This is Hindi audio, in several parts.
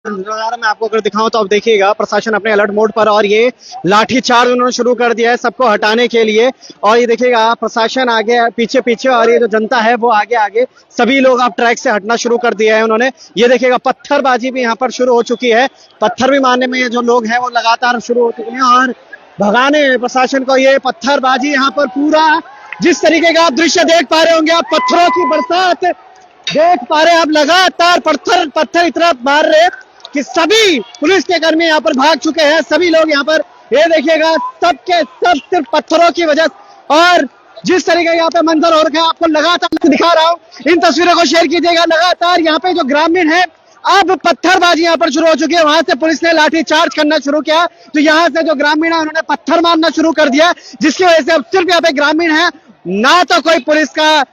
नजारा मैं आपको अगर दिखाऊं तो आप देखिएगा प्रशासन अपने अलर्ट मोड पर और ये लाठी चार्ज उन्होंने शुरू कर दिया है सबको हटाने के लिए। और ये देखिएगा प्रशासन आगे पीछे पीछे और ये जो जनता है वो आगे आगे, सभी लोग अब ट्रैक से हटना शुरू कर दिया है उन्होंने। ये देखिएगा पत्थरबाजी भी यहाँ पर शुरू हो चुकी है, पत्थर भी मारने में ये जो लोग हैं वो लगातार शुरू हो चुके हैं और भगाने प्रशासन को ये पत्थरबाजी यहाँ पर पूरा जिस तरीके का आप दृश्य देख पा रहे होंगे, आप पत्थरों की बरसात देख पा रहे हैं। आप लगातार पत्थर पत्थर इतना मार रहे कि सभी पुलिस के कर्मी यहाँ पर भाग चुके हैं। सभी लोग यहाँ पर ये देखिएगा सबके सब सिर्फ पत्थरों की वजह। और जिस तरीके का यहाँ पे मंजर हो रखा है आपको लगातार दिखा रहा हूँ, इन तस्वीरों को शेयर कीजिएगा। लगातार यहाँ पे जो ग्रामीण है अब पत्थरबाजी यहाँ पर शुरू हो चुकी है, वहां से पुलिस ने लाठी चार्ज करना शुरू किया तो यहाँ से जो ग्रामीण है उन्होंने पत्थर मारना शुरू कर दिया, जिसकी वजह से अब सिर्फ यहाँ पे ग्रामीण है ना तो कोई पुलिस का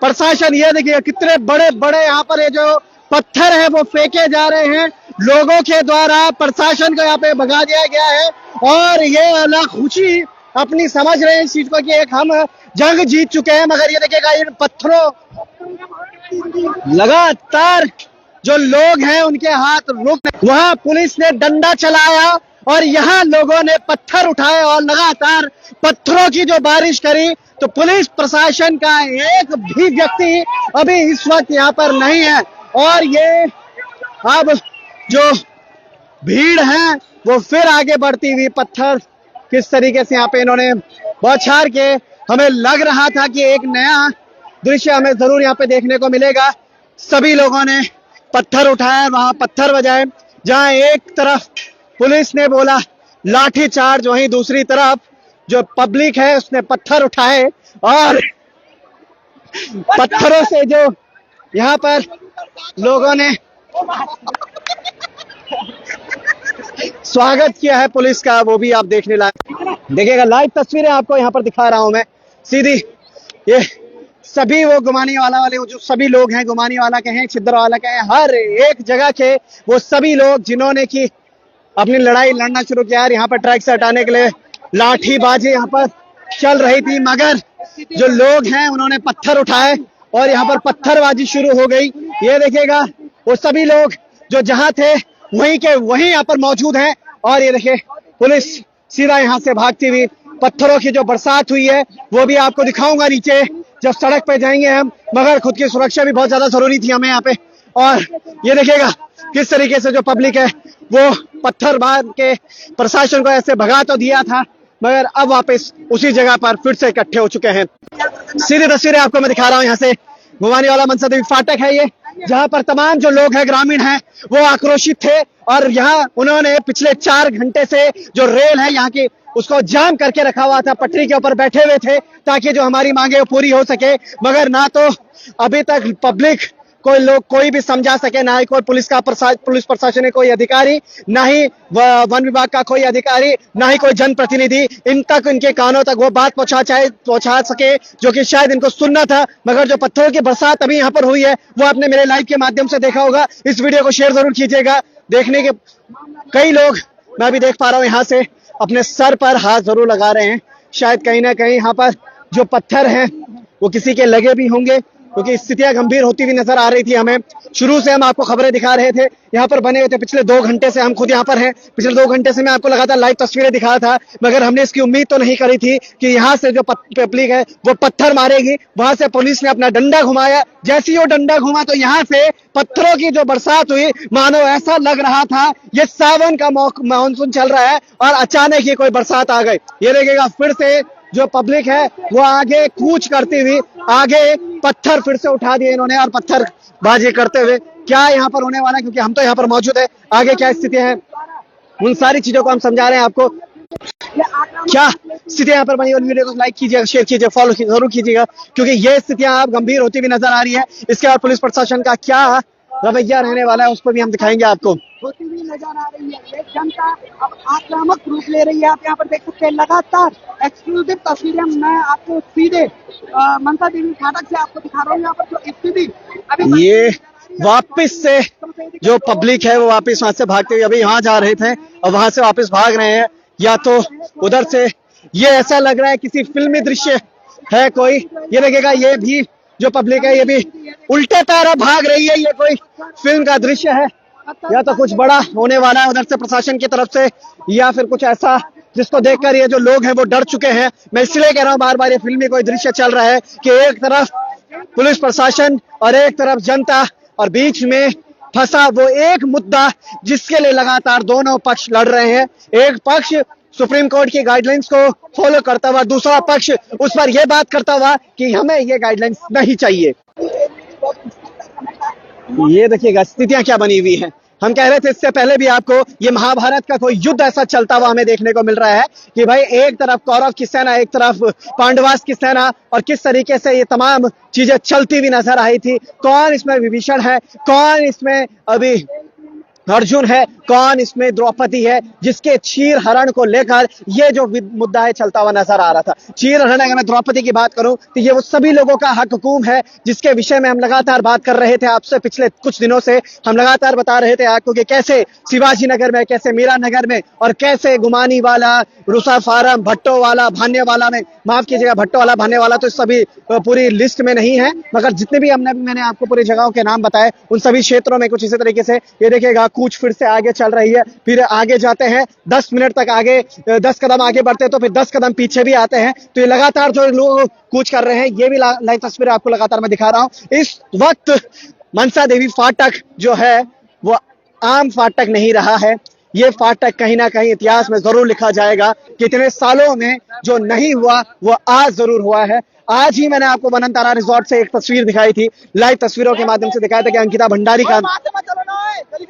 प्रशासन। ये देखिए कितने बड़े बड़े यहाँ पर ये जो पत्थर है वो फेंके जा रहे हैं लोगों के द्वारा, प्रशासन को यहाँ पे भगा दिया गया है। और ये अलग खुशी अपनी समझ रहे हैं इस चीज को कि एक हम जंग जीत चुके हैं। मगर ये देखिएगा इन पत्थरों लगातार जो लोग हैं उनके हाथ रुक, वहां पुलिस ने डंडा चलाया और यहाँ लोगों ने पत्थर उठाए और लगातार पत्थरों की जो बारिश करी। तो पुलिस प्रशासन का एक भी व्यक्ति अभी इस वक्त यहाँ पर नहीं है। और ये अब जो भीड़ है वो फिर आगे बढ़ती हुई, पत्थर किस तरीके से यहाँ पे इन्होंने बौछार के, हमें लग रहा था कि एक नया दृश्य हमें जरूर यहाँ पे देखने को मिलेगा। सभी लोगों ने पत्थर उठाया, वहां पत्थर बजाए, जहां एक तरफ पुलिस ने बोला लाठी चार्ज, वहीं दूसरी तरफ जो पब्लिक है उसने पत्थर उठाए और पत्थरों से जो यहाँ पर लोगों ने स्वागत किया है पुलिस का, वो भी आप देखने लायक। देखिएगा लाइव तस्वीरें आपको यहाँ पर दिखा रहा हूं मैं सीधी। ये सभी वो गुमानी वाले जो सभी लोग हैं, गुमानी वाला के हैं, छिद्र वाला के हैं, हर एक जगह के वो सभी लोग जिन्होंने की अपनी लड़ाई लड़ना शुरू किया। यहाँ पर ट्रैक से हटाने के लिए लाठीबाजी यहाँ पर चल रही थी, मगर जो लोग हैं उन्होंने पत्थर उठाए और यहाँ पर पत्थरबाजी शुरू हो गई। ये देखिएगा वो सभी लोग जो जहां थे वहीं के वहीं यहाँ पर मौजूद हैं। और ये देखिए पुलिस सीधा यहाँ से भागती हुई, पत्थरों की जो बरसात हुई है वो भी आपको दिखाऊंगा नीचे जब सड़क पे जाएंगे हम। मगर खुद की सुरक्षा भी बहुत ज्यादा जरूरी थी हमें यहाँ पे। और ये देखिएगा किस तरीके से जो पब्लिक है वो पत्थर मार के प्रशासन को ऐसे भगा तो दिया था, मगर अब वापस उसी जगह पर फिर से इकट्ठे हो चुके हैं। सीधी तस्वीरें आपको मैं दिखा रहा हूँ यहाँ से, गुमानी वाला मनसा देवी फाटक है ये, जहाँ पर तमाम जो लोग हैं ग्रामीण हैं वो आक्रोशित थे और यहाँ उन्होंने पिछले 4 घंटे से जो रेल है यहाँ की उसको जाम करके रखा हुआ था, पटरी के ऊपर बैठे हुए थे ताकि जो हमारी मांगे पूरी हो सके। मगर ना तो अभी तक पब्लिक कोई भी समझा सके, ना ही कोई पुलिस प्रशासन कोई अधिकारी, ना ही वन विभाग का कोई अधिकारी, ना ही कोई जनप्रतिनिधि इन तक, इनके कानों तक वो बात पहुंचा सके जो कि शायद इनको सुनना था। मगर जो पत्थरों की बरसात अभी यहाँ पर हुई है वो आपने मेरे लाइव के माध्यम से देखा होगा। इस वीडियो को शेयर जरूर कीजिएगा। देखने के कई लोग मैं भी देख पा रहा हूँ यहाँ से अपने सर पर हाथ जरूर लगा रहे हैं, शायद कहीं ना कहीं यहाँ पर जो पत्थर हैं वो किसी के लगे भी होंगे, क्योंकि स्थितियां गंभीर होती हुई नजर आ रही थी हमें। शुरू से हम आपको खबरें दिखा रहे थे, यहाँ पर बने हुए थे पिछले 2 घंटे से, हम खुद यहाँ पर हैं। पिछले 2 घंटे से मैं आपको लगातार लाइव तस्वीरें दिखा था, मगर हमने इसकी उम्मीद तो नहीं करी थी कि यहाँ से जो पब्लिक है वो पत्थर मारेगी। वहां से पुलिस ने अपना डंडा घुमाया, जैसे ही वो डंडा घुमा तो यहाँ से पत्थरों की जो बरसात हुई, मानो ऐसा लग रहा था ये सावन का मानसून चल रहा है और अचानक ही कोई बरसात आ गई। ये देखिएगा फिर से जो पब्लिक है वो आगे कूच करती हुई आगे पत्थर फिर से उठा दिए इन्होंने और पत्थरबाजी करते हुए क्या यहाँ पर होने वाला है, क्योंकि हम तो यहाँ पर मौजूद है, आगे क्या स्थिति है उन सारी चीजों को हम समझा रहे हैं आपको। क्या स्थिति यहाँ पर बनी, और वीडियो को लाइक कीजिएगा, शेयर कीजिए, फॉलो जरूर कीजिएगा, क्योंकि ये स्थितियां आप गंभीर होती हुई नजर आ रही है। इसके बाद पुलिस प्रशासन का क्या रवैया रहने वाला है उस पर भी हम दिखाएंगे आपको। होती हुई नजर आ रही है, एक जनता अब आक्रामक रूप ले रही है। आप यहाँ पर देख सकते हैं लगातार एक्सक्लूसिव तस्वीरें मैं आपको सीधे मनसा देवी फाटक से आपको दिखा रहा हूँ। यहाँ पर जो स्थिति अभी ये वापस से जो पब्लिक है वो वापस वहां से भागते हुए अभी यहाँ जा रहे थे और वहां से वापस भाग रहे हैं, या तो उधर से। ये ऐसा लग रहा है किसी फिल्मी दृश्य है कोई। ये लगेगा ये भी जो पब्लिक है ये भी उल्टे पैरा भाग रही है, ये कोई फिल्म का दृश्य है। या तो कुछ बड़ा होने वाला है उधर से प्रशासन की तरफ से, या फिर कुछ ऐसा जिसको देखकर ये जो लोग हैं वो डर चुके हैं। मैं इसलिए कह रहा हूँ बार बार, ये फिल्मी कोई दृश्य चल रहा है कि एक तरफ पुलिस प्रशासन और एक तरफ जनता, और बीच में फंसा वो एक मुद्दा जिसके लिए लगातार दोनों पक्ष लड़ रहे हैं। एक पक्ष सुप्रीम कोर्ट की गाइडलाइंस को फॉलो करता हुआ, दूसरा पक्ष उस पर यह बात करता हुआ कि हमें ये गाइडलाइंस नहीं चाहिए। ये देखिएगा स्थितियां क्या बनी हुई हैं। हम कह रहे थे इससे पहले भी आपको, ये महाभारत का कोई युद्ध ऐसा चलता हुआ हमें देखने को मिल रहा है कि भाई एक तरफ कौरव की सेना, एक तरफ पांडवास की सेना, और किस तरीके से ये तमाम चीजें चलती हुई नजर आई थी। कौन इसमें विभीषण है, कौन इसमें अभी अर्जुन है, कौन इसमें द्रौपदी है, जिसके चीर हरण को लेकर ये जो मुद्दा है चलता हुआ नजर आ रहा था। चीर हरण, अगर मैं द्रौपदी की बात करूं तो ये वो सभी लोगों का हक हुकूम है जिसके विषय में हम लगातार बात कर रहे थे आपसे। पिछले कुछ दिनों से हम लगातार बता रहे थे आपको कि कैसे शिवाजी नगर में, कैसे मीरा नगर में, और कैसे गुमानी वाला, रुसा फारम, भट्टो वाला, भान्य वाला में, माफ कीजिएगा भट्टो वाला, भान्य वाला तो सभी पूरी लिस्ट में नहीं है, मगर जितने भी मैंने आपको पूरी जगहों के नाम बताए उन सभी क्षेत्रों में कुछ इसी तरीके से ये देखिएगा कूच फिर से आगे चल रही है। फिर आगे जाते हैं 10 मिनट तक आगे, 10 कदम आगे बढ़ते हैं तो फिर 10 कदम पीछे भी आते हैं। तो ये लगातार जो लोग कूच कर रहे हैं, ये भी लाइव तस्वीर आपको लगातार मैं दिखा रहा हूं। इस वक्त मनसा देवी फाटक जो है वो आम फाटक नहीं रहा है। ये फाटक कहीं ना कहीं इतिहास में जरूर लिखा जाएगा कि इतने सालों में जो नहीं हुआ वो आज जरूर हुआ है। आज ही मैंने आपको वनंतारा रिजॉर्ट से एक तस्वीर दिखाई थी, लाइव तस्वीरों के माध्यम से दिखाया था कि अंकिता भंडारी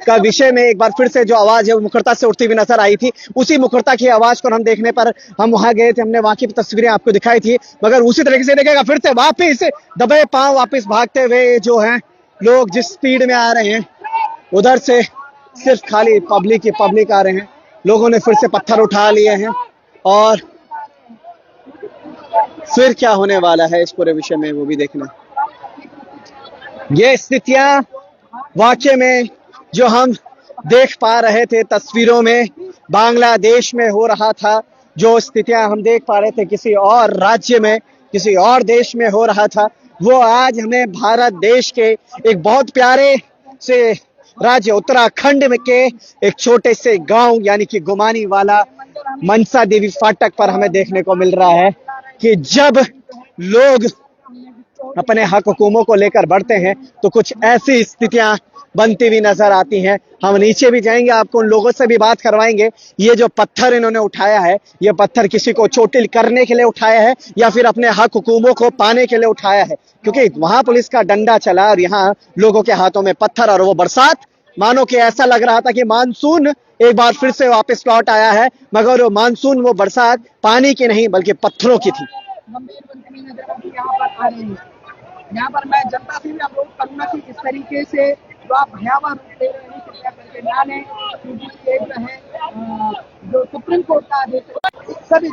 का विषय में एक बार फिर से जो आवाज है वो मुखरता से उठती हुई नजर आई थी। उसी मुखरता की आवाज को हम देखने पर हम वहां गए थे, हमने वहां की तस्वीरें आपको दिखाई थी, मगर उसी तरीके से देखेगा फिर से वापिस दबे पांव वापिस भागते हुए जो है लोग जिस स्पीड में आ रहे हैं, उधर से सिर्फ खाली पब्लिक आ रहे हैं। लोगों ने फिर से पत्थर उठा लिए हैं, और फिर क्या होने वाला है इस पूरे विषय में वो भी देखना। ये स्थितियां वाकई में जो हम देख पा रहे थे तस्वीरों में, बांग्लादेश में हो रहा था, जो स्थितियां हम देख पा रहे थे किसी और राज्य में, किसी और देश में हो रहा था, वो आज हमें भारत देश के एक बहुत प्यारे से राज्य उत्तराखंड में के एक छोटे से गांव यानी कि गुमानी वाला मनसा देवी फाटक पर हमें देखने को मिल रहा है कि जब लोग अपने हक हुकूमों को लेकर बढ़ते हैं तो कुछ ऐसी स्थितियां बनती हुई नजर आती हैं। हम नीचे भी जाएंगे, आपको उन लोगों से भी बात करवाएंगे। ये जो पत्थर इन्होंने उठाया है, ये पत्थर किसी को चोटिल करने के लिए उठाया है या फिर अपने हक हुकूमों को पाने के लिए उठाया है, क्योंकि वहां पुलिस का डंडा चला और यहाँ लोगों के हाथों में पत्थर, और वो बरसात मानो कि ऐसा लग रहा था कि मानसून एक बार फिर से वापस लौट आया है, मगर वो मानसून, वो बरसात पानी की नहीं बल्कि पत्थरों की थी। यहाँ पर मैं जनता से भी अनुरोध करूंगा कि इस तरीके से जो आप भयावह रूप ले रहे हैं कृपया करके ना लें, क्योंकि ये जो है जो सुप्रीम कोर्ट का आदेश सभी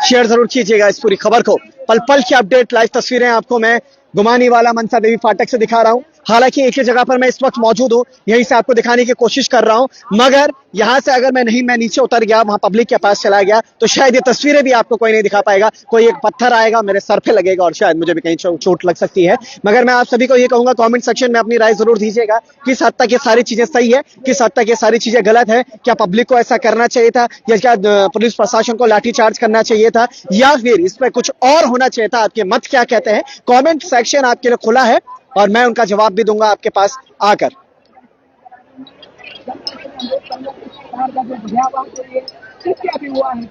शेयर जरूर कीजिएगा इस पूरी खबर को। पल पल की अपडेट, लाइव तस्वीरें आपको मैं गुमानी वाला मनसा देवी फाटक से दिखा रहा हूं। हालांकि एक ही जगह पर मैं इस वक्त मौजूद हूं, यहीं से आपको दिखाने की कोशिश कर रहा हूं, मगर यहां से अगर मैं नीचे उतर गया, वहां पब्लिक के पास चला गया, तो शायद ये तस्वीरें भी आपको कोई नहीं दिखा पाएगा। कोई एक पत्थर आएगा मेरे सर पे लगेगा और शायद मुझे भी कहीं चोट लग सकती है। मगर मैं आप सभी को ये कहूंगा, कमेंट सेक्शन में अपनी राय जरूर दीजिएगा, किस हद तक ये सारी चीजें सही है, किस हद तक ये सारी चीजें गलत है। क्या पब्लिक को ऐसा करना चाहिए था, या क्या पुलिस प्रशासन को लाठीचार्ज करना चाहिए था, या फिर इस पर कुछ और होना चाहिए था? आपके मत क्या कहते हैं? कमेंट सेक्शन आपके लिए खुला है और मैं उनका जवाब भी दूंगा आपके पास आकर। भी हुआ है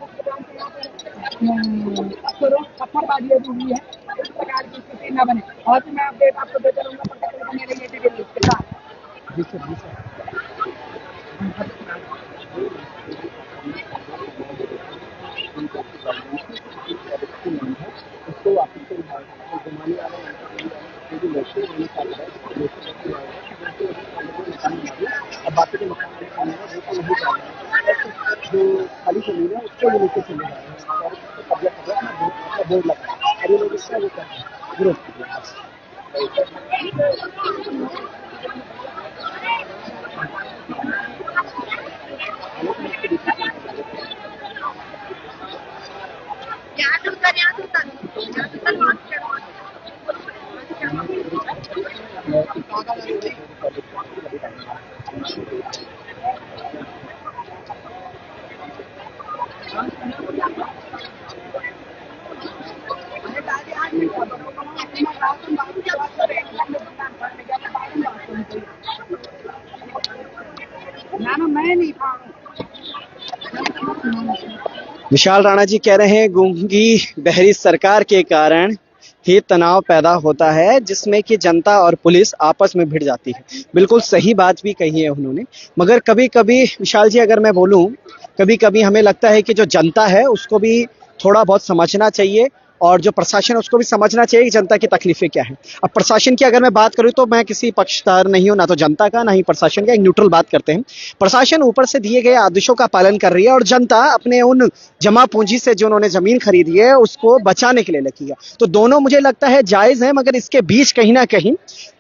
पत्थरबाजी जो हुई है, इस प्रकार की स्थिति न बने। और मैं अपडेट आपको देते रहूंगा। अब बाकी के जो खाली जमीन है उसको लेके चले जा रहे हैं, बोर्ड लगा है, अभी लोग इसका वो कर रहे हैं, विरोध कर रहे हैं। ना ना मैं नहीं था। विशाल राणा जी कह रहे हैं गूंगी बहरी सरकार के कारण ही तनाव पैदा होता है जिसमें कि जनता और पुलिस आपस में भिड़ जाती है। बिल्कुल सही बात भी कही है उन्होंने। मगर कभी कभी विशाल जी अगर मैं बोलूं, कभी कभी हमें लगता है कि जो जनता है उसको भी थोड़ा बहुत समझना चाहिए और जो प्रशासन है उसको भी समझना चाहिए कि जनता की तकलीफें क्या है। अब प्रशासन की अगर मैं बात करूं तो मैं किसी पक्षधर नहीं हूं, ना तो जनता का ना ही प्रशासन का, एक न्यूट्रल बात करते हैं। प्रशासन ऊपर से दिए गए आदेशों का पालन कर रही है और जनता अपने उन जमा पूंजी से जो उन्होंने जमीन खरीदी है उसको बचाने के लिए लगी है। तो दोनों मुझे लगता है जायज है, मगर इसके बीच कहीं ना कहीं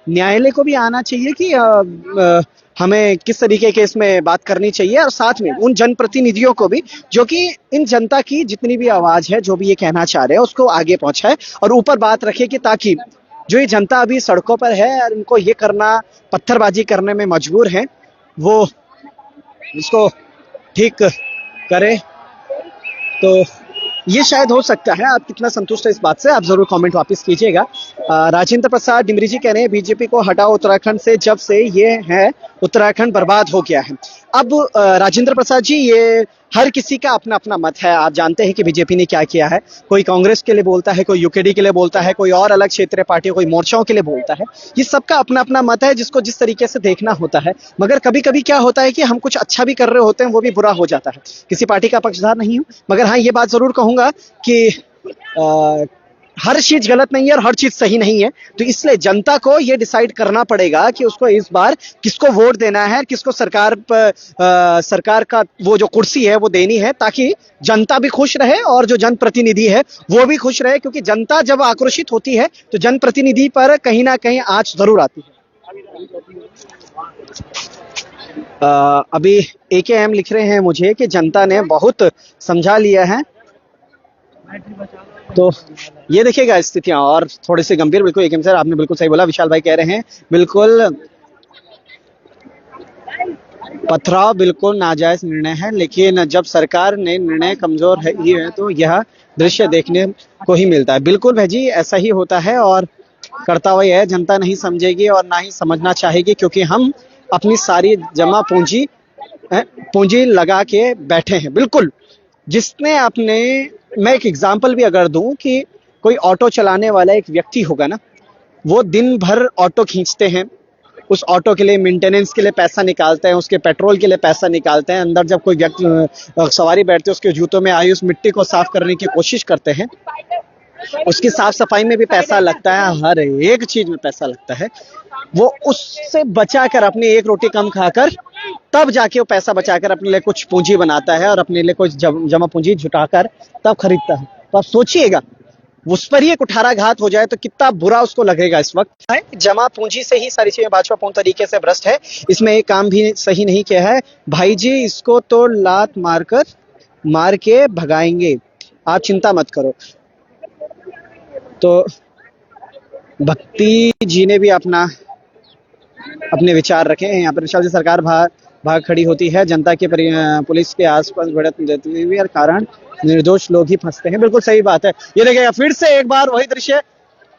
न्यायालय को भी आना चाहिए कि हमें किस तरीके के इसमें बात करनी चाहिए, और साथ में उन जनप्रतिनिधियों को भी जो कि इन जनता की जितनी भी आवाज है, जो भी ये कहना चाह रहे हैं उसको आगे पहुंचाए और ऊपर बात रखे कि ताकि जो ये जनता अभी सड़कों पर है और इनको ये करना, पत्थरबाजी करने में मजबूर है, वो इसको ठीक करे। तो ये शायद हो सकता है। आप कितना संतुष्ट है इस बात से, आप जरूर कमेंट वापस कीजिएगा। राजेंद्र प्रसाद डिमरी जी कह रहे हैं बीजेपी को हटाओ उत्तराखंड से, जब से ये है उत्तराखंड बर्बाद हो गया है। अब राजेंद्र प्रसाद जी, ये हर किसी का अपना अपना मत है। आप जानते हैं कि बीजेपी ने क्या किया है। कोई कांग्रेस के लिए बोलता है, कोई यूकेडी के लिए बोलता है, कोई और अलग क्षेत्रीय पार्टी, कोई मोर्चाओं के लिए बोलता है। ये सबका अपना अपना मत है जिसको जिस तरीके से देखना होता है। मगर कभी कभी क्या होता है कि हम कुछ अच्छा भी कर रहे होते हैं, वो भी बुरा हो जाता है। किसी पार्टी का पक्षधार नहीं हूं, मगर हाँ ये बात जरूर कहूंगा कि हर चीज गलत नहीं है और हर चीज सही नहीं है। तो इसलिए जनता को यह डिसाइड करना पड़ेगा कि उसको इस बार किसको वोट देना है, किसको सरकार का वो जो कुर्सी है वो देनी है, ताकि जनता भी खुश रहे और जो जनप्रतिनिधि है वो भी खुश रहे। क्योंकि जनता जब आक्रोशित होती है तो जनप्रतिनिधि पर कहीं ना कहीं आंच जरूर आती है। अभी AKM लिख रहे हैं मुझे कि जनता ने बहुत समझा लिया है। तो ये देखिएगा स्थितियां और थोड़ी सी गंभीर। बिल्कुल AKM सर आपने बिल्कुल सही बोला। विशाल भाई कह रहे हैं बिल्कुल पथराव बिल्कुल नाजायज निर्णय है, लेकिन जब सरकार ने निर्णय कमजोर है ही है तो यह दृश्य देखने को ही मिलता है। बिल्कुल भाई जी, ऐसा ही होता है और करता वही है। जनता नहीं समझेगी और ना ही समझना चाहेगी, क्योंकि हम अपनी सारी जमा पूंजी लगा के बैठे हैं। बिल्कुल जिसने अपने, मैं एक एग्जांपल भी अगर दूं कि कोई ऑटो चलाने वाला एक व्यक्ति होगा ना, वो दिन भर ऑटो खींचते हैं, उस ऑटो के लिए मेंटेनेंस के लिए पैसा निकालते हैं, उसके पेट्रोल के लिए पैसा निकालते हैं, अंदर जब कोई व्यक्ति सवारी बैठते है उसके जूतों में आई उस मिट्टी को साफ करने की कोशिश करते हैं, उसकी साफ सफाई में भी पैसा लगता है, हर एक चीज में पैसा लगता है। वो उससे बचाकर अपनी एक रोटी कम खाकर तब जाके वो पैसा बचाकर अपने लिए कुछ पूंजी बनाता है और अपने लिए कुछ जमा पूंजी जुटाकर तब खरीदता है। तो आप सोचिएगा उस पर ही एक कुठाराघात हो जाए तो कितना बुरा उसको लगेगा। इस वक्त जमा पूंजी से ही सारी चीजें भाजपा पूर्ण तरीके से भ्रष्ट है। इसमें एक काम भी सही नहीं किया है। भाई जी इसको तो लात मार के भगाएंगे, आप चिंता मत करो। तो भक्ति जी ने भी अपने विचार रखे हैं। यहाँ पर विशाल जी, सरकार भाग खड़ी होती है, जनता के पुलिस के आसपास बढ़त देती हुई और कारण निर्दोष लोग ही फंसते हैं। बिल्कुल सही बात है। ये देखिएगा फिर से एक बार वही दृश्य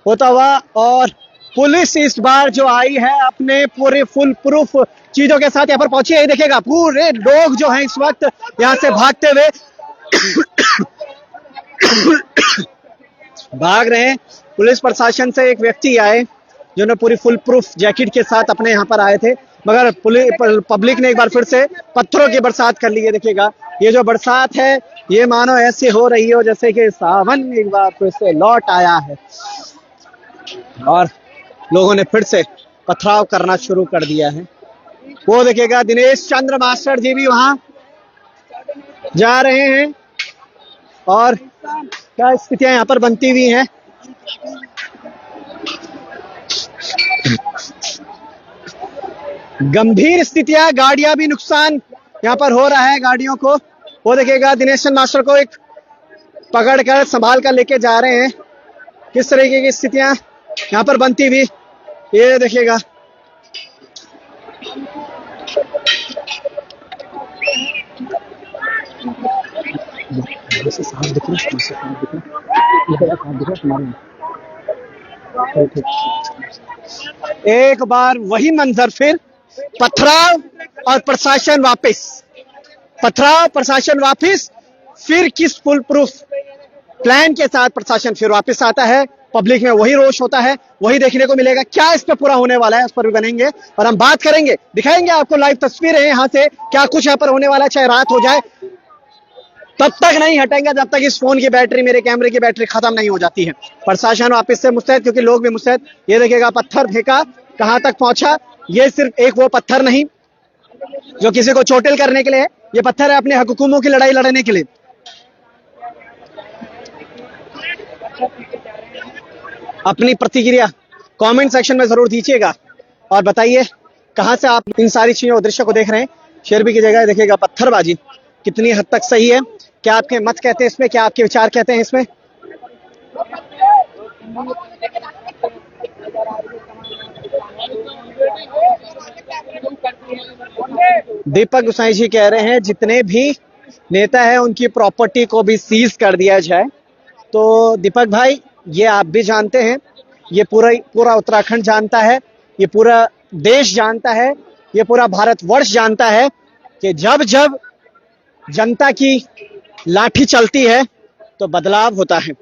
होता हुआ, और पुलिस इस बार जो आई है अपने पूरे फुल प्रूफ चीजों के साथ यहाँ पर पहुंची है। देखिएगा पूरे लोग जो हैं इस वक्त यहाँ से भागते हुए भाग रहे हैं। पुलिस प्रशासन से एक व्यक्ति आए जिन्होंने पूरी फुल प्रूफ जैकेट के साथ अपने यहाँ पर आए थे, मगर पब्लिक ने एक बार फिर से पत्थरों की बरसात कर ली है। देखिएगा ये जो बरसात है ये मानो ऐसे हो रही हो जैसे कि सावन एक बार फिर से लौट आया है और लोगों ने फिर से पथराव करना शुरू कर दिया है। वो देखिएगा दिनेश चंद्र मास्टर जी भी वहां जा रहे हैं और क्या स्थितियां यहाँ पर बनती हुई हैं। गंभीर स्थितियां, गाड़ियां भी नुकसान यहाँ पर हो रहा है गाड़ियों को। वो देखिएगा दिनेश चंद्र मास्टर को एक पकड़ कर संभाल कर लेके जा रहे हैं। किस तरीके की स्थितियां यहाँ पर बनती हुई ये देखिएगा। जैसे सांप दिख रहा है, जैसे सांप दिख रहा है, ये सांप दिख रहा है तुम्हारे यहाँ। ठीक ठीक। एक बार वही मंजर फिर, पथराव और प्रशासन वापस, पथराव प्रशासन वापस, फिर किस फुल प्रूफ प्लान के साथ प्रशासन फिर वापस आता है, पब्लिक में वही रोष होता है, वही देखने को मिलेगा। क्या इस पे पूरा होने वाला है, उस पर भी बनेंगे और हम बात करेंगे, दिखाएंगे आपको लाइव तस्वीरें यहाँ से, क्या कुछ यहाँ पर होने वाला है। चाहे रात हो जाए तब तक नहीं हटेंगे जब तक इस फोन की बैटरी, मेरे कैमरे की बैटरी खत्म नहीं हो जाती है। प्रशासन वापस से मुस्तैद, क्योंकि लोग भी मुस्तैद। ये देखिएगा पत्थर फेंका, कहां तक पहुंचा। ये सिर्फ एक वो पत्थर नहीं जो किसी को चोटिल करने के लिए है, ये पत्थर है अपने हुकूमों की लड़ाई लड़ने के लिए। अपनी प्रतिक्रिया कमेंट सेक्शन में जरूर दीजिएगा और बताइए कहां से आप इन सारी चीजों और दृश्य को देख रहे हैं। शेयर भी कीजिएगा। देखिएगा पत्थरबाजी कितनी हद तक सही है, क्या आपके मत कहते हैं इसमें, क्या आपके विचार कहते हैं इसमें। दीपक गोसाई जी कह रहे हैं जितने भी नेता हैं उनकी प्रॉपर्टी को भी सीज कर दिया जाए। तो दीपक भाई, ये आप भी जानते हैं, ये पूरा उत्तराखंड जानता है, ये पूरा देश जानता है, ये पूरा भारतवर्ष जानता है कि जब जब जनता की लाठी चलती है तो बदलाव होता है।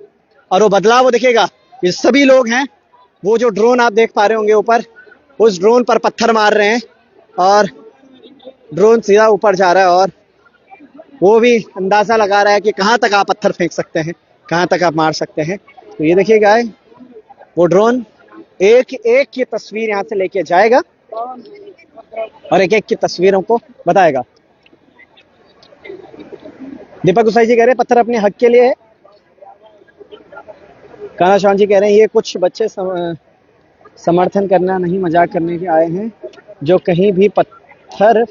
और वो बदलाव वो देखिएगा, ये सभी लोग हैं, वो जो ड्रोन आप देख पा रहे होंगे ऊपर, उस ड्रोन पर पत्थर मार रहे हैं और ड्रोन सीधा ऊपर जा रहा है और वो भी अंदाजा लगा रहा है कि कहां तक आप पत्थर फेंक सकते हैं, कहां तक आप मार सकते हैं। तो ये देखिएगा, वो ड्रोन एक एक की तस्वीर यहां से लेके जाएगा और एक एक की तस्वीरों को बताएगा। दीपक गोसाई जी कह रहे हैं पत्थर अपने हक के लिए है। काना शान जी कह रहे हैं ये कुछ बच्चे समर्थन करना नहीं, मजाक करने के आए हैं, जो कहीं भी पत्थर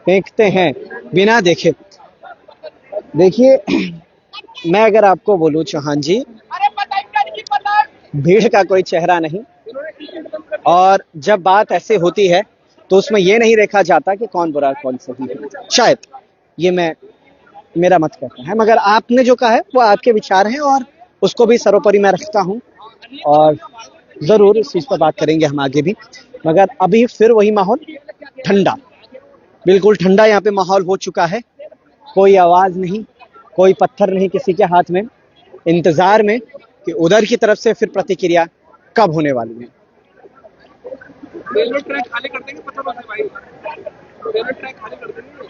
फेंकते हैं बिना देखे। देखिए, मैं अगर आपको बोलूं चौहान जी, भीड़ का कोई चेहरा नहीं, और जब बात ऐसे होती है तो उसमें यह नहीं देखा जाता कि कौन बुरा कौन सही है। शायद ये मेरा मत कहता है, मगर आपने जो कहा है वो आपके विचार हैं और उसको भी सर्वोपरि मैं रखता हूं और जरूर इस चीज पर बात करेंगे हम आगे भी। मगर अभी फिर वही माहौल ठंडा, बिल्कुल ठंडा यहाँ पे माहौल हो चुका है। कोई आवाज नहीं, कोई पत्थर नहीं किसी के हाथ में, इंतजार में कि उधर की तरफ से फिर प्रतिक्रिया कब होने वाली है। रेलवे ट्रैक खाली कर देंगे पत्थरों से भाई, रेलवे ट्रैक खाली कर देंगे।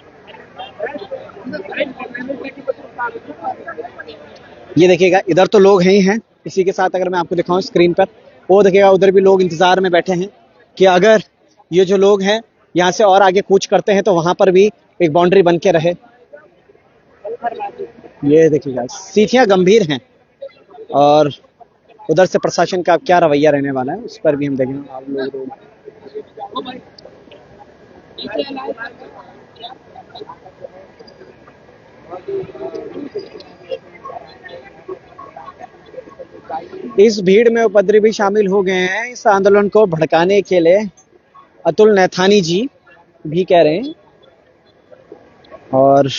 ये देखिएगा, इधर तो लोग ही हैं, इसी के साथ अगर मैं आपको दिखाऊं स्क्रीन पर, वो देखिएगा उधर भी लोग इंतजार में बैठे हैं कि अगर ये जो लोग हैं यहाँ से और आगे कूच करते हैं तो वहां पर भी एक बाउंड्री बन के रहे। ये देखिएगा, स्थितियां गंभीर हैं और उधर से प्रशासन का क्या रवैया रहने वाला है उस पर भी हम देखेंगे। आप लोग इस भीड़ में उपद्रवी शामिल हो गए हैं इस आंदोलन को भड़काने के लिए, अतुल नैथानी जी भी कह रहे हैं। और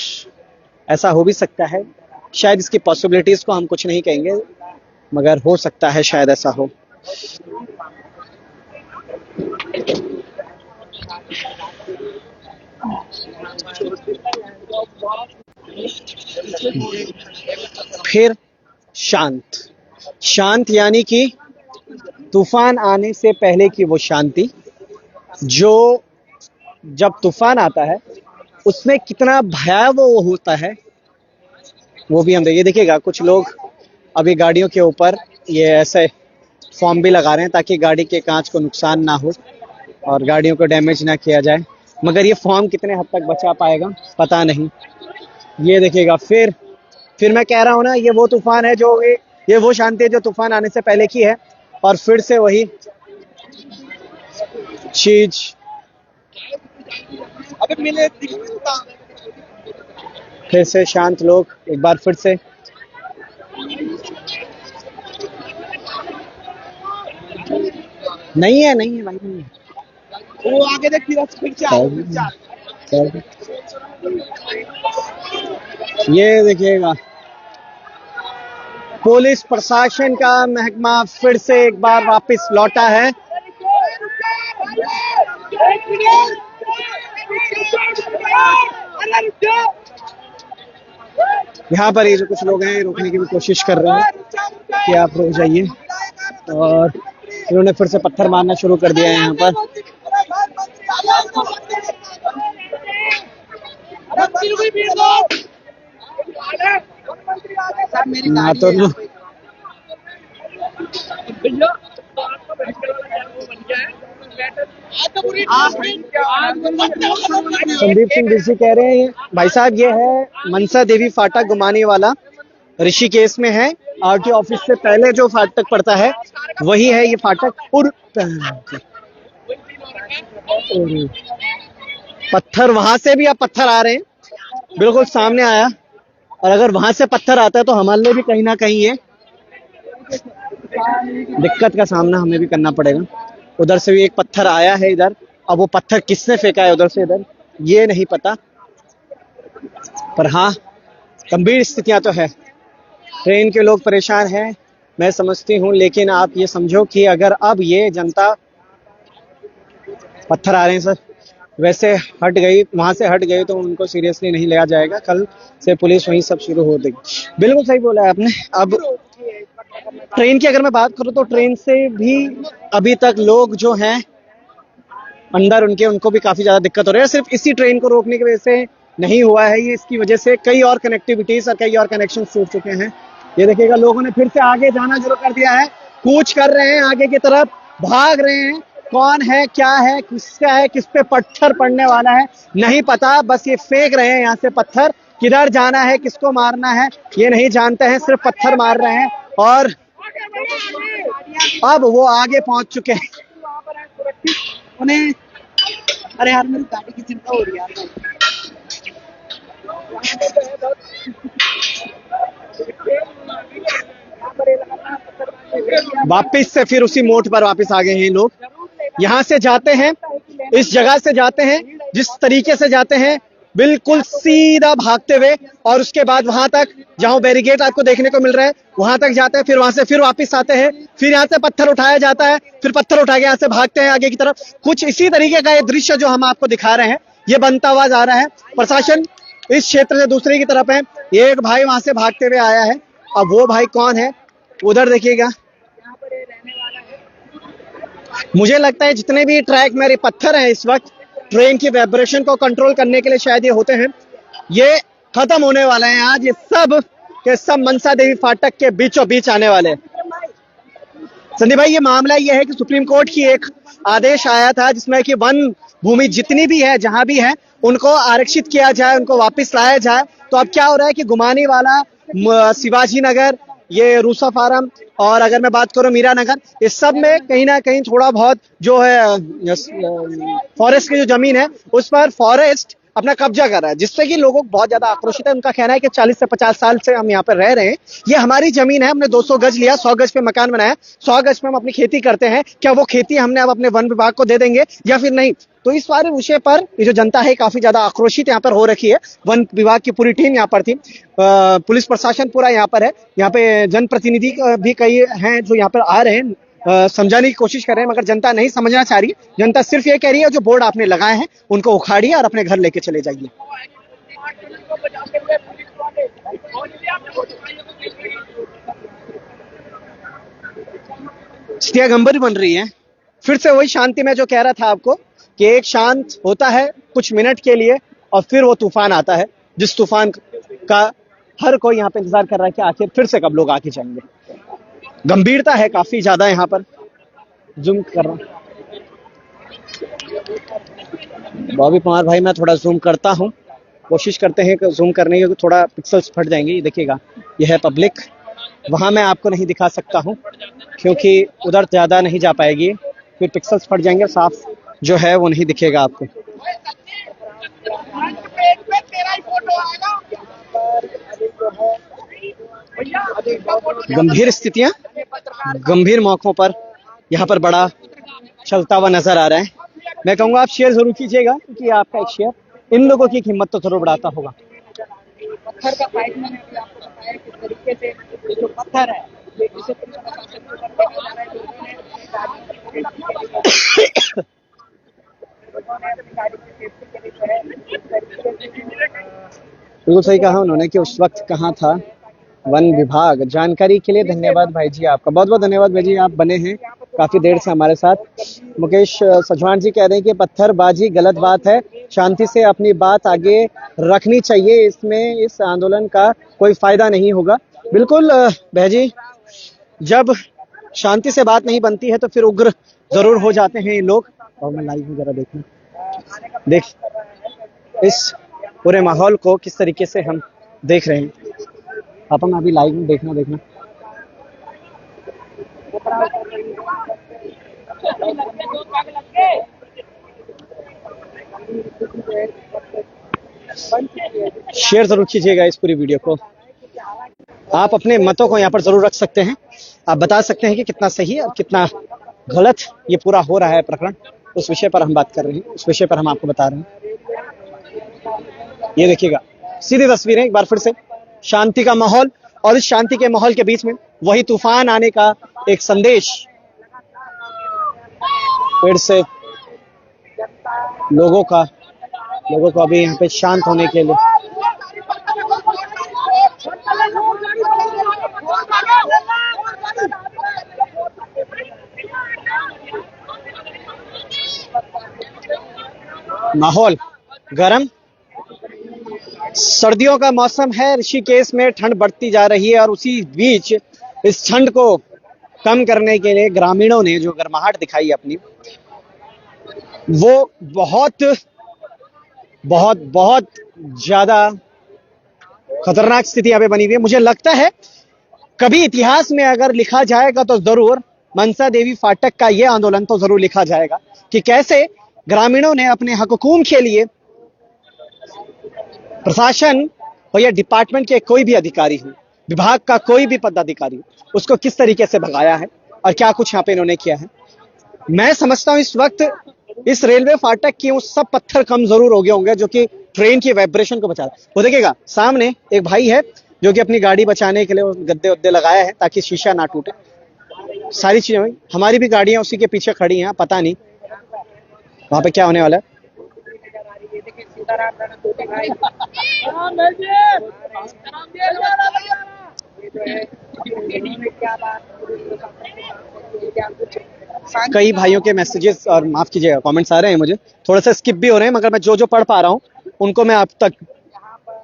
ऐसा हो भी सकता है, शायद इसकी पॉसिबिलिटीज को हम कुछ नहीं कहेंगे, मगर हो सकता है शायद ऐसा हो। फिर शांत यानी कि तूफान आने से पहले की वो शांति, जो जब तूफान आता है उसमें कितना भयावह होता है वो भी हम देखिएगा। कुछ लोग अभी गाड़ियों के ऊपर ये ऐसे फॉर्म भी लगा रहे हैं ताकि गाड़ी के कांच को नुकसान ना हो और गाड़ियों को डैमेज ना किया जाए, मगर ये फॉर्म कितने हद तक बचा पाएगा पता नहीं। ये देखिएगा, फिर मैं कह रहा हूं ना, ये वो तूफान है जो ये वो शांति है जो तूफान आने से पहले की है, और फिर से वही चीज। अबे मिले फिर से शांत लोग एक बार फिर से। नहीं है भाई, नहीं है। वो आगे देख, फिर ये देखिएगा, पुलिस प्रशासन का महकमा फिर से एक बार वापस लौटा है। यहाँ पर ये जो कुछ लोग हैं रोकने की भी कोशिश कर रहे हैं कि आप रुक जाइए, और इन्होंने फिर से पत्थर मारना शुरू कर दिया है यहाँ पर। हाँ तो संदीप सिंह डीसी कह रहे हैं भाई साहब ये है मनसा देवी फाटक गुमानी वाला, ऋषिकेश में है। आरटी ऑफिस से पहले जो फाटक पड़ता है वही है ये फाटक। और पत्थर वहां से भी अब पत्थर आ रहे हैं, बिल्कुल सामने आया, और अगर वहां से पत्थर आता है तो हमारे लिए भी कहीं ना कहीं ये दिक्कत का सामना हमें भी करना पड़ेगा। उधर से भी एक पत्थर आया है इधर, अब वो पत्थर किसने फेंका है उधर से इधर ये नहीं पता, पर हाँ गंभीर स्थितियां तो है। ट्रेन के लोग परेशान हैं, मैं समझती हूँ, लेकिन आप ये समझो कि अगर अब ये जनता पत्थर आ रहे हैं सर, वैसे हट गई, वहां से हट गई तो उनको सीरियसली नहीं लिया जाएगा, कल से पुलिस वहीं सब शुरू हो देगी। बिल्कुल सही बोला है आपने। अब ट्रेन की अगर मैं बात करूं तो ट्रेन से भी अभी तक लोग जो हैं अंदर उनको भी काफी ज्यादा दिक्कत हो रही है। सिर्फ इसी ट्रेन को रोकने की वजह से नहीं हुआ है ये, इसकी वजह से कई और कनेक्टिविटीज और कई और कनेक्शन टूट चुके हैं। ये देखिएगा लोगों ने फिर से आगे जाना शुरू कर दिया है, कूच कर रहे हैं आगे की तरफ, भाग रहे हैं। कौन है, क्या है, किसका है, किस पे पत्थर पड़ने वाला है नहीं पता, बस ये फेंक रहे हैं यहाँ से पत्थर। किधर जाना है, किसको मारना है ये नहीं जानते हैं, सिर्फ पत्थर मार रहे हैं। और अब वो आगे पहुंच चुके हैं। उन्हें अरे यार मेरी गाड़ी की चिंता हो रही है यार। वापिस से फिर उसी मोड़ पर वापस आ गए हैं लोग। यहाँ से जाते हैं, इस जगह से जाते हैं, जिस तरीके से जाते हैं बिल्कुल सीधा भागते हुए, और उसके बाद वहां तक जहां बैरिकेड आपको देखने को मिल रहा है वहां तक जाते हैं, फिर वहां से फिर वापस आते हैं, फिर यहाँ से पत्थर उठाया जाता है, फिर पत्थर उठा के यहाँ से भागते हैं आगे की तरफ। कुछ इसी तरीके का ये दृश्य जो हम आपको दिखा रहे हैं ये बनता हुआ जा रहा है। प्रशासन इस क्षेत्र से दूसरे की तरफ है, ये एक भाई वहां से भागते हुए आया है। अब वो भाई कौन है उधर देखिएगा। मुझे लगता है जितने भी ट्रैक मेरे पत्थर हैं इस वक्त ट्रेन की वाइब्रेशन को कंट्रोल करने के लिए शायद ये होते हैं, ये खत्म होने वाले हैं आज। ये सब के सब मनसा देवी फाटक के बीचों बीच आने वाले हैं। संदीप भाई ये मामला ये है कि सुप्रीम कोर्ट की एक आदेश आया था जिसमें कि वन भूमि जितनी भी है जहां भी है उनको आरक्षित किया जाए, उनको वापस लाया जाए। तो अब क्या हो रहा है कि गुमानी वाला, शिवाजी नगर, ये रूसा फार्म, और अगर मैं बात करूं मीरा नगर, इस सब में कहीं ना कहीं थोड़ा बहुत जो है फॉरेस्ट की जो जमीन है उस पर फॉरेस्ट अपना कब्जा कर रहा है, जिससे कि लोगों को बहुत ज्यादा आक्रोशित है। उनका कहना है कि 40 से 50 साल से हम यहाँ पर रह रहे हैं, ये हमारी जमीन है, हमने 200 गज लिया, 100 गज पे मकान बनाया, 100 गज पे हम अपनी खेती करते हैं, क्या वो खेती हमने अब अपने वन विभाग को दे देंगे या फिर नहीं। तो इस सारे विषय पर ये जो जनता है काफी ज्यादा आक्रोशित यहाँ पर हो रखी है। वन विभाग की पूरी टीम यहाँ पर थी, पुलिस प्रशासन पूरा यहाँ पर है, यहाँ पे जनप्रतिनिधि भी कई हैं जो यहाँ पर आ रहे हैं, समझाने की कोशिश कर रहे हैं, मगर जनता नहीं समझना चाह रही। जनता सिर्फ ये कह रही है जो बोर्ड आपने लगाए हैं उनको उखाड़िए और अपने घर लेके चले जाइए। स्थितियां गंभीर बन रही है। फिर से वही शांति में जो कह रहा था आपको कि एक शांत होता है कुछ मिनट के लिए और फिर वो तूफान आता है, जिस तूफान का हर कोई यहाँ पे इंतजार कर रहा है कि आखिर फिर से कब लोग आके जाएंगे। गंभीरता है काफी ज्यादा यहाँ पर। जूम कर रहा हूँ बॉबी कुमार भाई, मैं थोड़ा जूम करता हूँ, कोशिश करते हैं कि जूम करने के थोड़ा पिक्सल्स फट जाएंगे। ये देखिएगा, यह है पब्लिक, वहां मैं आपको नहीं दिखा सकता हूँ क्योंकि उधर ज्यादा नहीं जा पाएगी, फिर पिक्सल्स फट जाएंगे, साफ जो है वो नहीं दिखेगा आपको। गंभीर स्थितियां गंभीर मौकों पर यहाँ पर बड़ा चलता हुआ नजर आ रहा है। मैं कहूंगा आप शेयर जरूर कीजिएगा क्योंकि आपका एक शेयर इन लोगों की हिम्मत तो जरूर बढ़ाता होगा। पत्थर का फाइट मैंने अभी आपको बताया किस तरीके से ये जो पत्थर है ये इसे पुलिस प्रशासन के ऊपर फेंका जा रहा है। लोगों ने अपनी गाड़ी की सेफ्टी के लिए जो है इस तरीके से बिल्कुल सही कहा उन्होंने कि उस वक्त कहाँ था वन विभाग। जानकारी के लिए धन्यवाद भाई जी, आपका बहुत बहुत धन्यवाद भाई जी, आप बने हैं काफी देर से हमारे साथ। मुकेश सजवान जी कह रहे हैं कि पत्थरबाजी गलत बात है, शांति से अपनी बात आगे रखनी चाहिए, इसमें इस आंदोलन का कोई फायदा नहीं होगा। बिल्कुल भाई जी, जब शांति से बात नहीं बनती है तो फिर उग्र जरूर हो जाते हैं ये लोग। और मैं लाइव में जरा देखूं, देख इस पूरे माहौल को किस तरीके से हम देख रहे हैं। अपन अभी लाइव में देखना शेयर जरूर कीजिएगा इस पूरी वीडियो को। आप अपने मतों को यहाँ पर जरूर रख सकते हैं, आप बता सकते हैं कि कितना सही और कितना गलत ये पूरा हो रहा है प्रकरण। उस विषय पर हम बात कर रहे हैं, उस विषय पर हम आपको बता रहे हैं। ये देखिएगा सीधी तस्वीरें एक बार फिर से, शांति का माहौल, और इस शांति के माहौल के बीच में वही तूफान आने का एक संदेश। फिर से लोगों को अभी यहाँ पे शांत होने के लिए माहौल गरम, सर्दियों का मौसम है, ऋषिकेश में ठंड बढ़ती जा रही है और उसी बीच इस ठंड को कम करने के लिए ग्रामीणों ने जो गर्माहट दिखाई अपनी, वो बहुत ज्यादा खतरनाक स्थिति यहाँ पे बनी हुई है। मुझे लगता है कभी इतिहास में अगर लिखा जाएगा तो जरूर मनसा देवी फाटक का ये आंदोलन तो जरूर लिखा जाएगा कि कैसे ग्रामीणों ने अपने हकूक के लिए प्रशासन हो या डिपार्टमेंट के कोई भी अधिकारी हो, विभाग का कोई भी पदाधिकारी हो, उसको किस तरीके से भगाया है और क्या कुछ यहाँ पे इन्होंने किया है। मैं समझता हूँ इस वक्त इस रेलवे फाटक के उस सब पत्थर कम जरूर हो गए होंगे जो कि ट्रेन की वाइब्रेशन को बचा रहा है। वो देखिएगा सामने एक भाई है जो कि अपनी गाड़ी बचाने के लिए गद्दे उद्दे लगाया है ताकि शीशा ना टूटे। सारी चीजें भाई, हमारी भी गाड़ियां उसी के पीछे खड़ी हैं, पता नहीं वहां पे क्या होने वाला है। कई भाइयों के मैसेजेस और माफ कीजिएगा कमेंट्स आ रहे हैं, मुझे थोड़ा सा स्किप भी हो रहे हैं, मगर मैं जो पढ़ पा रहा हूँ उनको मैं आप तक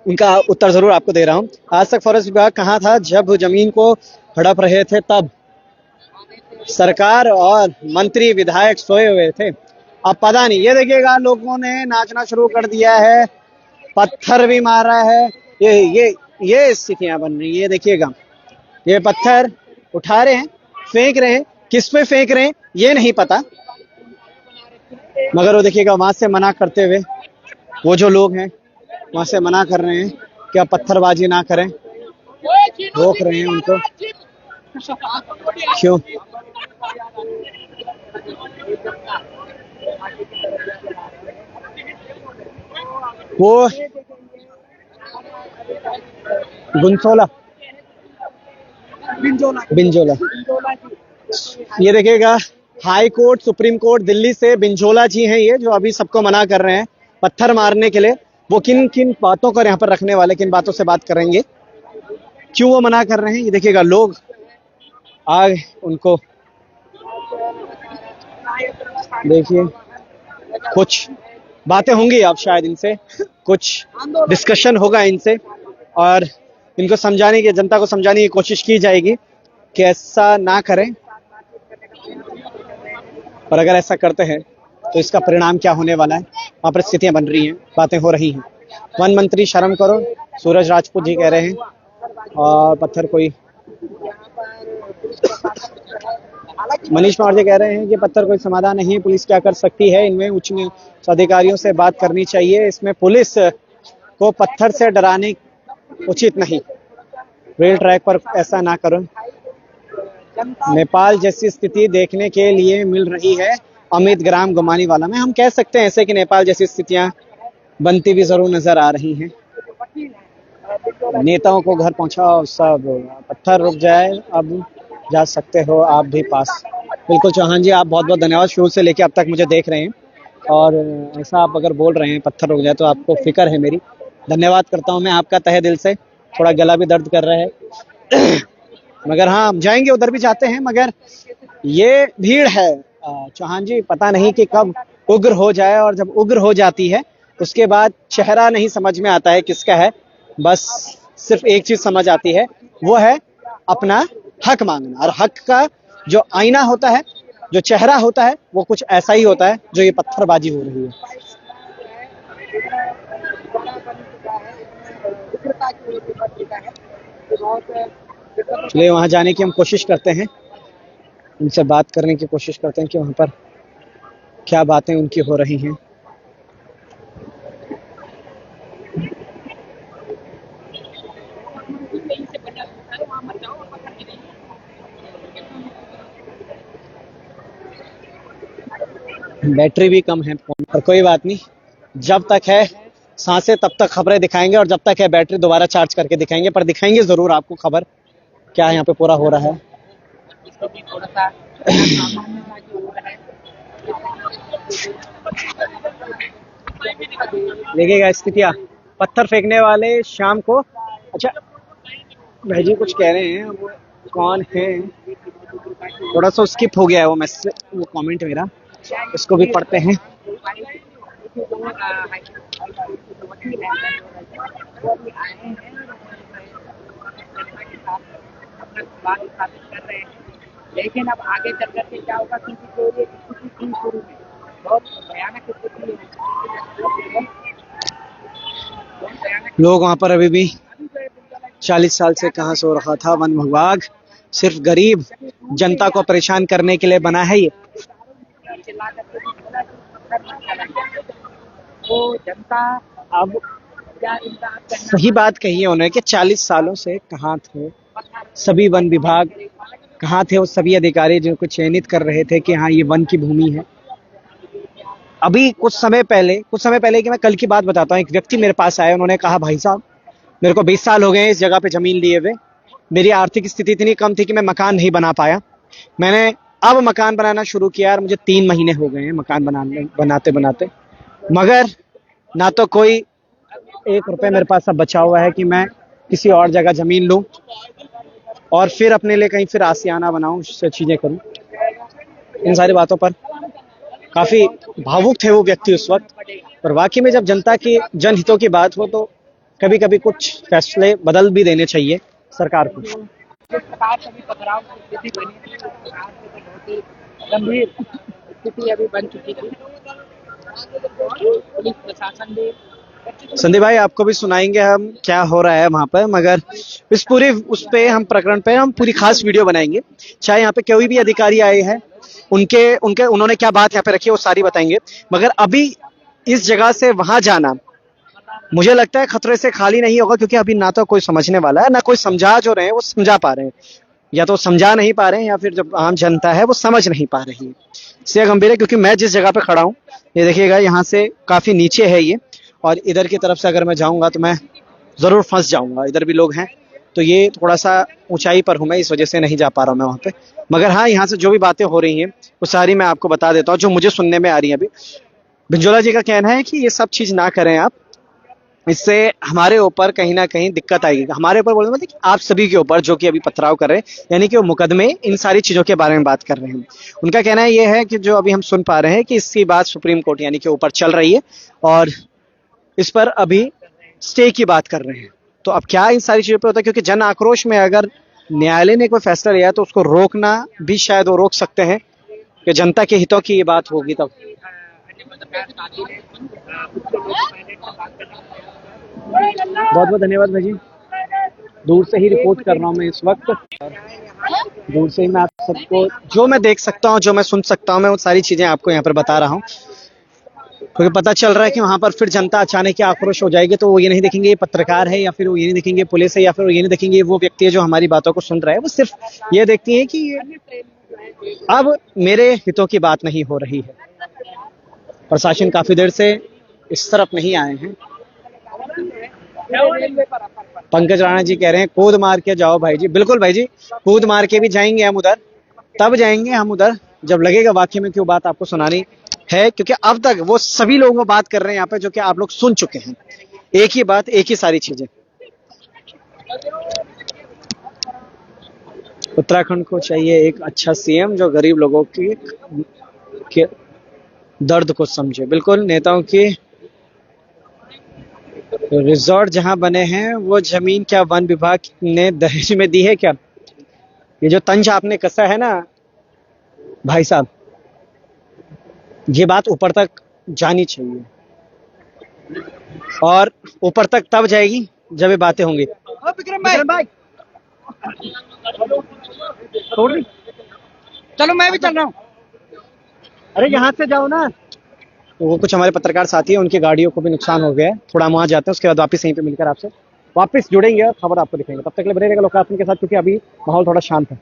उनका उत्तर जरूर आपको दे रहा हूँ। आज तक फॉरेस्ट विभाग कहाँ था जब जमीन को हड़प रहे थे, तब सरकार और मंत्री विधायक सोए हुए थे, अब पता नहीं। ये देखिएगा लोगों ने नाचना शुरू कर दिया है, पत्थर भी मार रहा है, ये स्थितियां बन रही है। ये देखिएगा ये पत्थर उठा रहे हैं, फेंक रहे हैं, किस पे फेंक रहे हैं ये नहीं पता, मगर वो देखिएगा वहां से मना करते हुए वो जो लोग हैं वहां से मना कर रहे हैं कि आप पत्थरबाजी ना करें, रोक रहे हैं उनको। क्यों? वो गुंसोला बिंजोला, ये देखिएगा high court supreme court Delhi से बिंजोला जी हैं ये, जो अभी सबको मना कर रहे हैं पत्थर मारने के लिए। वो किन किन बातों को यहाँ पर रखने वाले, किन बातों से बात करेंगे, क्यों वो मना कर रहे हैं। ये देखिएगा लोग आगे उनको देखिए, कुछ बातें होंगी अब शायद इनसे, कुछ डिस्कशन होगा इनसे और इनको समझाने की, जनता को समझाने की कोशिश की जाएगी कि ऐसा ना करें, और अगर ऐसा करते हैं तो इसका परिणाम क्या होने वाला है। वहां पर स्थितियां बन रही हैं, बातें हो रही हैं। वन मंत्री शर्म करो, सूरज राजपूत जी कह रहे हैं, और पत्थर कोई मनीष कुमार जी कह रहे हैं कि पत्थर कोई समाधान नहीं है, पुलिस क्या कर सकती है, इनमें उच्च अधिकारियों से बात करनी चाहिए, इसमें पुलिस को पत्थर से डराने उचित नहीं, रेल ट्रैक पर ऐसा ना करो। नेपाल जैसी स्थिति देखने के लिए मिल रही है अमित ग्राम गुमानीवाला में। हम कह सकते हैं ऐसे कि नेपाल जैसी स्थितियां बनती भी जरूर नजर आ रही हैं। नेताओं को घर पहुंचाओ सब, पत्थर रुक जाए, अब जा सकते हो आप भी पास। बिल्कुल चौहान जी, आप बहुत बहुत धन्यवाद, शुरू से लेके अब तक मुझे देख रहे हैं और ऐसा आप अगर बोल रहे हैं पत्थर रुक जाए तो आपको फिक्र है मेरी। धन्यवाद करता हूं मैं आपका तहे दिल से। थोड़ा गला भी दर्द कर रहा है मगर हाँ, हम जाएंगे, उधर भी जाते हैं, मगर ये भीड़ है चौहान जी, पता नहीं कि कब उग्र हो जाए, और जब उग्र हो जाती है उसके बाद चेहरा नहीं समझ में आता है किसका है, बस सिर्फ एक चीज समझ आती है, वो है अपना हक मांगना। और हक का जो आईना होता है, जो चेहरा होता है, वो कुछ ऐसा ही होता है जो ये पत्थरबाजी हो रही है। चलिए वहां जाने की हम कोशिश करते हैं, उनसे बात करने की कोशिश करते हैं कि वहां पर क्या बातें उनकी हो रही हैं। बैटरी भी कम है फोन पर, कोई बात नहीं, जब तक है सांसें तब तक खबरें दिखाएंगे, और जब तक है बैटरी दोबारा चार्ज करके दिखाएंगे, पर दिखाएंगे जरूर आपको खबर क्या यहाँ पे पूरा हो रहा है। देखिएगा स्थितियाँ, पत्थर फेंकने वाले शाम को, अच्छा भाई जी कुछ कह रहे हैं, वो कौन है, थोड़ा सा स्किप हो गया है वो मैसेज, वो कमेंट मेरा, इसको भी पढ़ते हैं। लेकिन अब आगे चल करके क्या होगा, क्योंकि जो ये स्थिति थी शुरू में बहुत भयानक स्थिति है, लोग वहां पर अभी भी 40 साल से कहां सो रहा था वन विभाग, सिर्फ गरीब जनता को परेशान करने के लिए बना है ये। तो जनता अब सही बात कही है उन्होंने कि 40 सालों से कहां थे सभी वन विभाग, कहां थे वो सभी अधिकारी जिनको चयनित कर रहे थे कि हाँ ये वन की भूमि है। अभी कुछ समय पहले की मैं कल की बात बताता हूँ, एक व्यक्ति मेरे पास आया, उन्होंने कहा भाई साहब मेरे को 20 साल हो गए इस जगह पे जमीन लिए हुए, मेरी आर्थिक स्थिति इतनी कम थी कि मैं मकान नहीं बना पाया, मैंने अब मकान बनाना शुरू किया और मुझे 3 महीने हो गए हैं मकान बनाते बनाते, मगर ना तो कोई 1 रुपए मेरे पास अब बचा हुआ है कि मैं किसी और जगह जमीन लूं और फिर अपने लिए कहीं फिर आशियाना बनाऊं, उससे चीजें करूं। इन सारी बातों पर काफी भावुक थे वो व्यक्ति उस वक्त, और वाकई में जब जनता की जनहितों की बात हो तो कभी कभी कुछ फैसले बदल भी देने चाहिए सरकार को। गंभीर स्थिति अभी बन चुकी थी, पुलिस प्रशासन भी। संदीप भाई आपको भी सुनाएंगे हम क्या हो रहा है वहां पर, मगर इस पूरे उस पे हम प्रकरण पे हम पूरी खास वीडियो बनाएंगे, चाहे यहाँ पे कोई भी अधिकारी आए हैं उनके उन्होंने क्या बात यहाँ पे रखी है वो सारी बताएंगे। मगर अभी इस जगह से वहां जाना मुझे लगता है खतरे से खाली नहीं होगा, क्योंकि अभी ना तो कोई समझने वाला है, ना कोई समझा जो रहे हैं वो समझा पा रहे हैं, या तो समझा नहीं पा रहे हैं या फिर जब आम जनता है वो समझ नहीं पा रही है। इससे गंभीर है क्योंकि मैं जिस जगह पे खड़ा हूँ, ये देखिएगा यहाँ से काफी नीचे है ये, और इधर की तरफ से अगर मैं जाऊंगा तो मैं जरूर फंस जाऊंगा, इधर भी लोग हैं, तो ये थोड़ा सा ऊंचाई पर हूं मैं, इस वजह से नहीं जा पा रहा हूं मैं वहां पे। मगर हाँ, यहाँ से जो भी बातें हो रही हैं वो सारी मैं आपको बता देता हूँ जो मुझे सुनने में आ रही है। अभी भिंजोला जी का कहना है कि ये सब चीज ना करें आप, इससे हमारे ऊपर कहीं ना कहीं दिक्कत आएगी, हमारे ऊपर बोलने मतलब कि आप सभी के ऊपर जो कि अभी पथराव कर रहे हैं, यानी कि वो मुकदमे इन सारी चीजों के बारे में बात कर रहे हैं। उनका कहना ये है कि जो अभी हम सुन पा रहे हैं कि इसकी बात सुप्रीम कोर्ट यानी कि ऊपर चल रही है और इस पर अभी स्टे की बात कर रहे हैं। तो अब क्या इन सारी चीजों पे होता है, क्योंकि जन आक्रोश में अगर न्यायालय ने कोई फैसला लिया तो उसको रोकना भी शायद वो रोक सकते हैं कि जनता के हितों की ये बात होगी तब। बहुत बहुत धन्यवाद भाई जी, दूर से ही रिपोर्ट कर रहा हूँ मैं इस वक्त, दूर से ही मैं आप सबको जो मैं देख सकता हूँ, जो मैं सुन सकता हूँ, मैं वो सारी चीजें आपको यहाँ पर बता रहा हूँ, क्योंकि पता चल रहा है कि वहां पर फिर जनता अचानक ही आक्रोश हो जाएगी, तो वो ये नहीं देखेंगे ये पत्रकार है, या फिर वो ये नहीं देखेंगे पुलिस है, या फिर वो ये नहीं देखेंगे वो व्यक्ति है जो हमारी बातों को सुन रहा है, वो सिर्फ ये देखती है कि अब मेरे हितों की बात नहीं हो रही है। प्रशासन काफी देर से इस तरफ नहीं आए हैं रेलवे पर पंकज राणा जी कह रहे हैं कूद मार के जाओ भाई जी। बिल्कुल भाई जी, कूद मार के भी जाएंगे हम उधर, तब जाएंगे हम उधर जब लगेगा वाकई में क्यों बात आपको सुनानी है, क्योंकि अब तक वो सभी लोग वो बात कर रहे हैं यहाँ पे जो कि आप लोग सुन चुके हैं। एक ही बात, एक ही सारी चीजें। उत्तराखंड को चाहिए एक अच्छा सीएम जो गरीब लोगों के दर्द को समझे। बिल्कुल, नेताओं की रिजॉर्ट जहां बने हैं वो जमीन क्या वन विभाग ने दहेज में दी है क्या? ये जो तंज आपने कसा है ना भाई साहब, ये बात ऊपर तक जानी चाहिए, और ऊपर तक तब जाएगी जब ये बातें होंगी। विक्रम भाई छोड़ दी। चलो मैं भी चल रहा हूँ। अरे यहाँ से जाओ ना। तो वो कुछ हमारे पत्रकार साथी हैं, उनकी गाड़ियों को भी नुकसान हो गया है, थोड़ा हम वहाँ जाते हैं, उसके बाद वापस यहीं पे मिलकर आपसे वापस जुड़ेंगे और खबर आपको दिखाएंगे। तब तक के लिए बने रहेगा लोकार्पण के साथ, क्योंकि अभी माहौल थोड़ा शांत है।